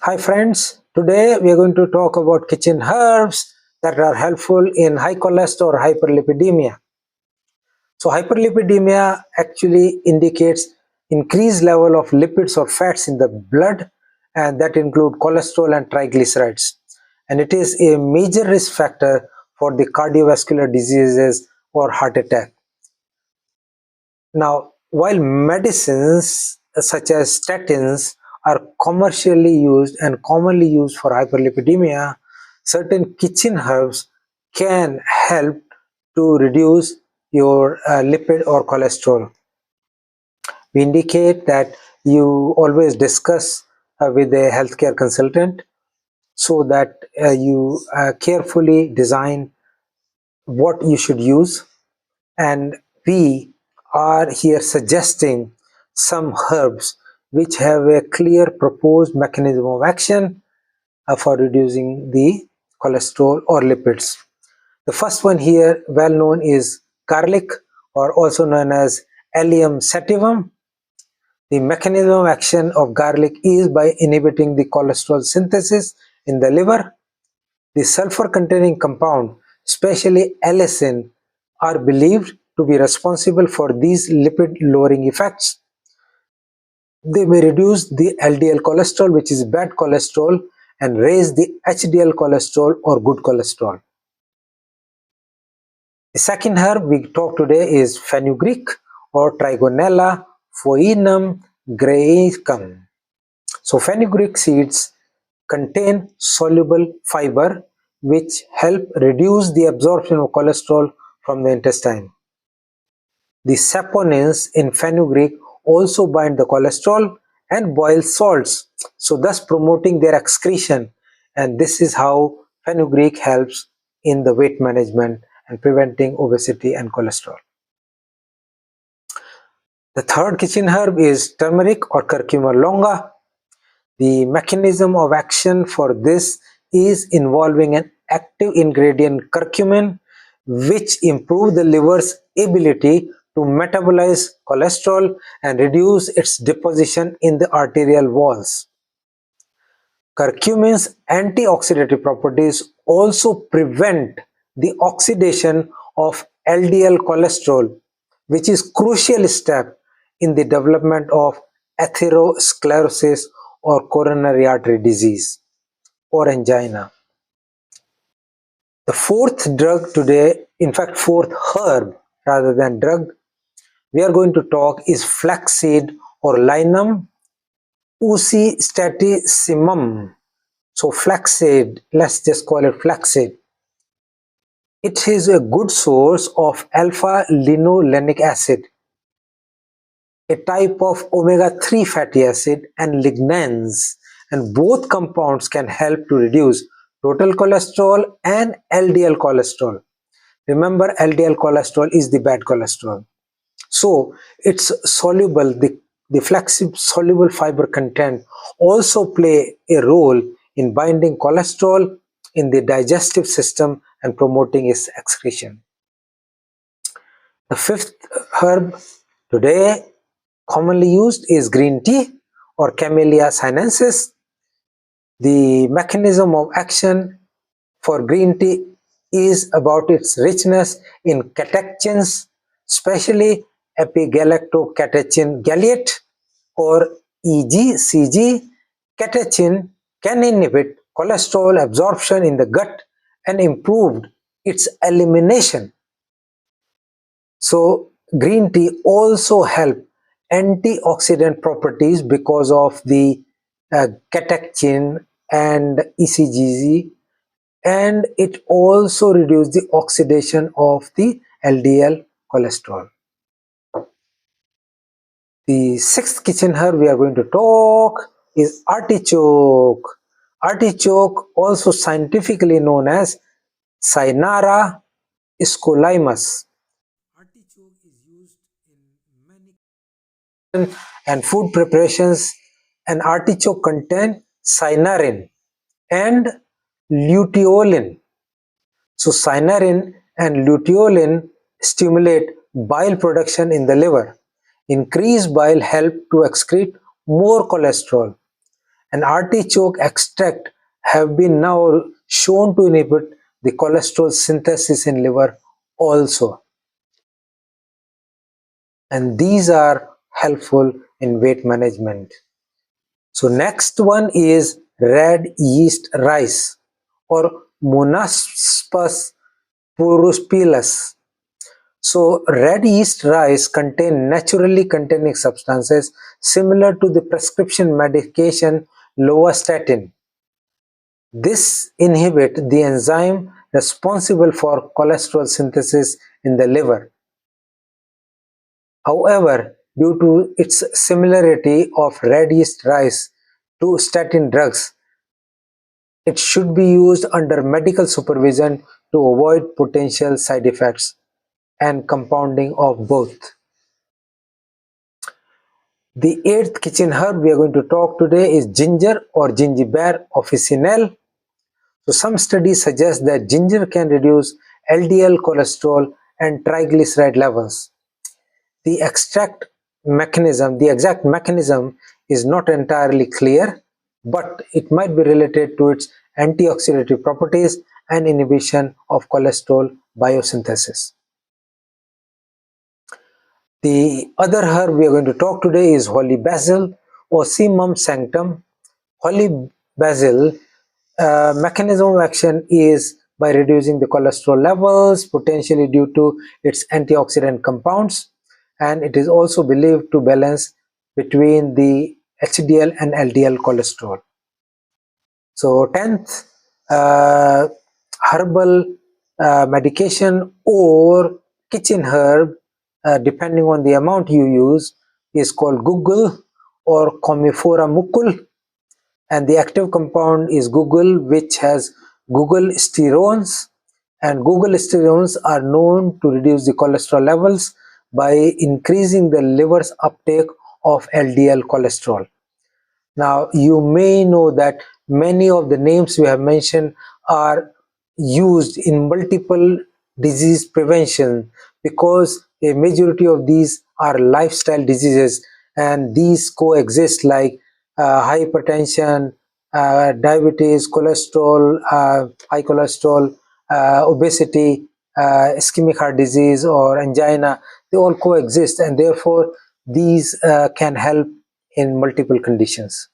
Hi friends, today we are going to talk about kitchen herbs that are helpful in high cholesterol or hyperlipidemia. So hyperlipidemia actually indicates increased level of lipids or fats in the blood, and that include cholesterol and triglycerides. And it is a major risk factor for the cardiovascular diseases or heart attack. Now, while medicines such as statins are commercially used and commonly used for hyperlipidemia, certain kitchen herbs can help to reduce your lipid or cholesterol. We indicate that you always discuss with a healthcare consultant so that you carefully design what you should use, and we are here suggesting some herbs which have a clear proposed mechanism of action for reducing the cholesterol or lipids. The first one here, well known, is garlic, or also known as Allium sativum. The mechanism of action of garlic is by inhibiting the cholesterol synthesis in the liver. The sulfur-containing compound, especially allicin, are believed to be responsible for these lipid-lowering effects. They may reduce the LDL cholesterol, which is bad cholesterol, and raise the HDL cholesterol or good cholesterol. The second herb we talk today is fenugreek or Trigonella phoenum graecum. So fenugreek seeds contain soluble fiber which help reduce the absorption of cholesterol from the intestine. The saponins in fenugreek also bind the cholesterol and boil salts, so thus promoting their excretion, and this is how fenugreek helps in the weight management and preventing obesity and cholesterol. The third kitchen herb is turmeric or Curcuma longa. The mechanism of action for this is involving an active ingredient curcumin, which improves the liver's ability to metabolize cholesterol and reduce its deposition in the arterial walls. Curcumin's antioxidative properties also prevent the oxidation of LDL cholesterol, which is a crucial step in the development of atherosclerosis or coronary artery disease or angina. The fourth drug today, in fact fourth herb rather than drug, we are going to talk is flaxseed or Linum usistatissimum. So flaxseed, let's just call it flaxseed. It is a good source of alpha-linolenic acid, a type of omega-3 fatty acid, and lignans, and both compounds can help to reduce total cholesterol and LDL cholesterol. Remember, LDL cholesterol is the bad cholesterol. So it's soluble, the flaxseed soluble fiber content also play a role in binding cholesterol in the digestive system and promoting its excretion. The fifth herb today commonly used is green tea or Camellia sinensis. The mechanism of action for green tea is about its richness in catechins, especially epigalactocatechin galeate or EGCG. Catechin can inhibit cholesterol absorption in the gut and improve its elimination. So green tea also help antioxidant properties because of the catechin and ECGG, and it also reduces the oxidation of the LDL cholesterol. The sixth kitchen herb we are going to talk is artichoke. Artichoke, also scientifically known as Cynara scolymus. Artichoke is used in many and food preparations, and artichoke contain cynarin and luteolin. So cynarin and luteolin stimulate bile production in the liver. Increased bile help to excrete more cholesterol, and artichoke extract have been now shown to inhibit the cholesterol synthesis in liver also, and these are helpful in weight management. So next one is red yeast rice or Monospus puruspilus. So red yeast rice contain naturally containing substances similar to the prescription medication lovastatin. This inhibit the enzyme responsible for cholesterol synthesis in the liver. However, due to its similarity of red yeast rice to statin drugs, it should be used under medical supervision to avoid potential side effects and compounding of both. The eighth kitchen herb we are going to talk today is ginger or Gingiber officinale. So some studies suggest that ginger can reduce LDL cholesterol and triglyceride levels. The exact mechanism is not entirely clear, but it might be related to its antioxidative properties and inhibition of cholesterol biosynthesis. The other herb we are going to talk today is holy basil, Ocimum sanctum. Holy basil mechanism of action is by reducing the cholesterol levels, potentially due to its antioxidant compounds, and it is also believed to balance between the HDL and LDL cholesterol. So 10th, herbal medication or kitchen herb, depending on the amount you use, is called guggul or Commiphora mucul, and the active compound is guggul, which has guggulsterones, and guggulsterones are known to reduce the cholesterol levels by increasing the liver's uptake of LDL cholesterol. Now, you may know that many of the names we have mentioned are used in multiple disease prevention because a majority of these are lifestyle diseases, and these coexist like hypertension, diabetes, cholesterol, high cholesterol, obesity, ischemic heart disease or angina. They all coexist, and therefore these can help in multiple conditions.